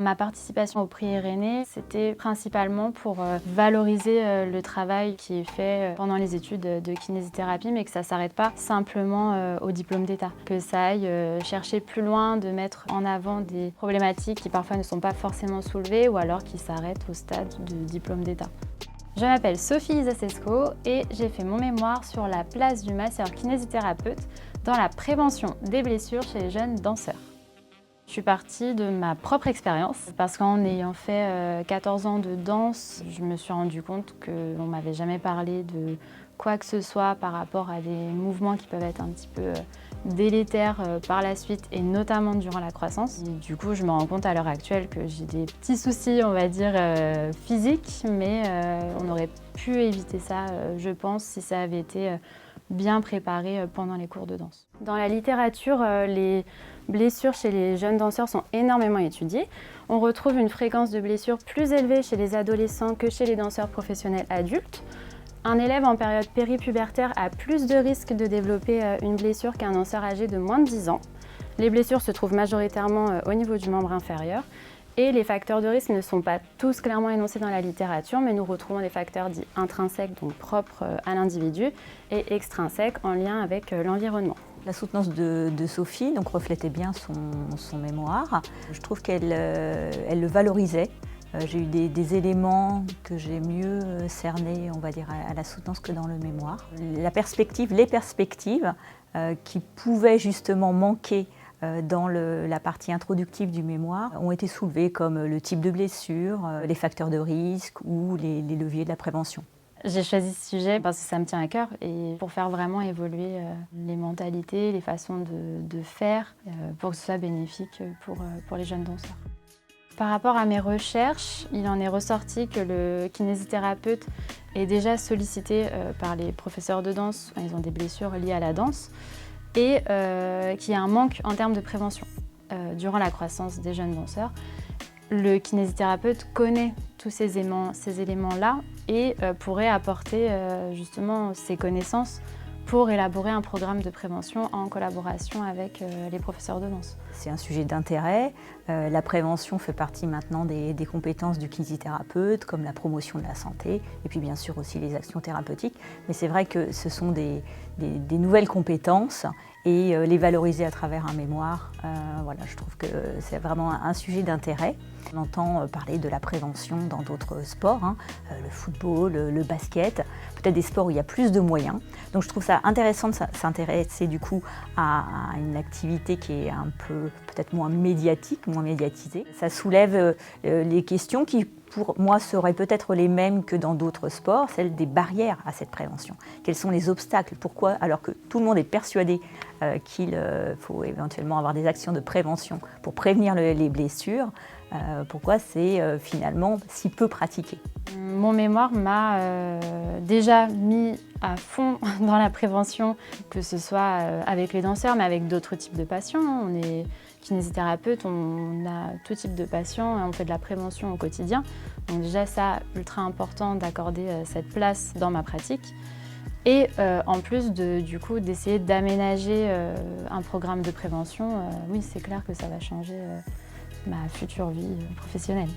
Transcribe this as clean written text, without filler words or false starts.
Ma participation au prix Irénée, c'était principalement pour valoriser le travail qui est fait pendant les études de kinésithérapie, mais que ça ne s'arrête pas simplement au diplôme d'État. Que ça aille chercher plus loin, de mettre en avant des problématiques qui parfois ne sont pas forcément soulevées ou alors qui s'arrêtent au stade de diplôme d'État. Je m'appelle Sophie Isasesco et j'ai fait mon mémoire sur la place du masseur kinésithérapeute dans la prévention des blessures chez les jeunes danseurs. Je suis partie de ma propre expérience parce qu'en ayant fait 14 ans de danse, je me suis rendu compte qu'on ne m'avait jamais parlé de quoi que ce soit par rapport à des mouvements qui peuvent être un petit peu délétères par la suite et notamment durant la croissance. Et du coup, je me rends compte à l'heure actuelle que j'ai des petits soucis, on va dire, physiques, mais on aurait pu éviter ça, je pense, si ça avait été bien préparé pendant les cours de danse. Dans la littérature, les blessures chez les jeunes danseurs sont énormément étudiées. On retrouve une fréquence de blessures plus élevée chez les adolescents que chez les danseurs professionnels adultes. Un élève en période péripubertaire a plus de risques de développer une blessure qu'un danseur âgé de moins de 10 ans. Les blessures se trouvent majoritairement au niveau du membre inférieur. Et les facteurs de risque ne sont pas tous clairement énoncés dans la littérature, mais nous retrouvons des facteurs dits intrinsèques, donc propres à l'individu, et extrinsèques en lien avec l'environnement. La soutenance de Sophie donc, reflétait bien son mémoire. Je trouve qu'elle elle le valorisait. J'ai eu des éléments que j'ai mieux cernés, on va dire, à la soutenance que dans le mémoire. Les perspectives qui pouvaient justement manquer dans la partie introductive du mémoire ont été soulevées comme le type de blessure, les facteurs de risque ou les leviers de la prévention. J'ai choisi ce sujet parce que ça me tient à cœur et pour faire vraiment évoluer les mentalités, les façons de faire pour que ce soit bénéfique pour les jeunes danseurs. Par rapport à mes recherches, il en est ressorti que le kinésithérapeute est déjà sollicité par les professeurs de danse quand ils ont des blessures liées à la danse et qu'il y a un manque en termes de prévention durant la croissance des jeunes danseurs. Le kinésithérapeute connaît tous ces éléments-là et pourrait apporter justement ses connaissances pour élaborer un programme de prévention en collaboration avec les professeurs de danse. C'est un sujet d'intérêt. La prévention fait partie maintenant des compétences du kinésithérapeute, comme la promotion de la santé, et puis bien sûr aussi les actions thérapeutiques. Mais c'est vrai que ce sont des nouvelles compétences et les valoriser à travers un mémoire, voilà, je trouve que c'est vraiment un sujet d'intérêt. On entend parler de la prévention dans d'autres sports, le football, le basket, peut-être des sports où il y a plus de moyens. Donc je trouve ça intéressant de s'intéresser du coup à une activité qui est un peu peut-être moins médiatique, moins médiatisée. Ça soulève les questions qui pour moi seraient peut-être les mêmes que dans d'autres sports, celles des barrières à cette prévention. Quels sont les obstacles? Pourquoi, alors que tout le monde est persuadé qu'il faut éventuellement avoir des actions de prévention pour prévenir les blessures, pourquoi c'est finalement si peu pratiqué? Mon mémoire m'a déjà mis à fond dans la prévention, que ce soit avec les danseurs, mais avec d'autres types de patients. On est kinésithérapeute, on a tout type de patients, on fait de la prévention au quotidien. Donc déjà, ça, ultra important d'accorder cette place dans ma pratique. Et en plus d'essayer d'aménager un programme de prévention, oui, c'est clair que ça va changer ma future vie professionnelle.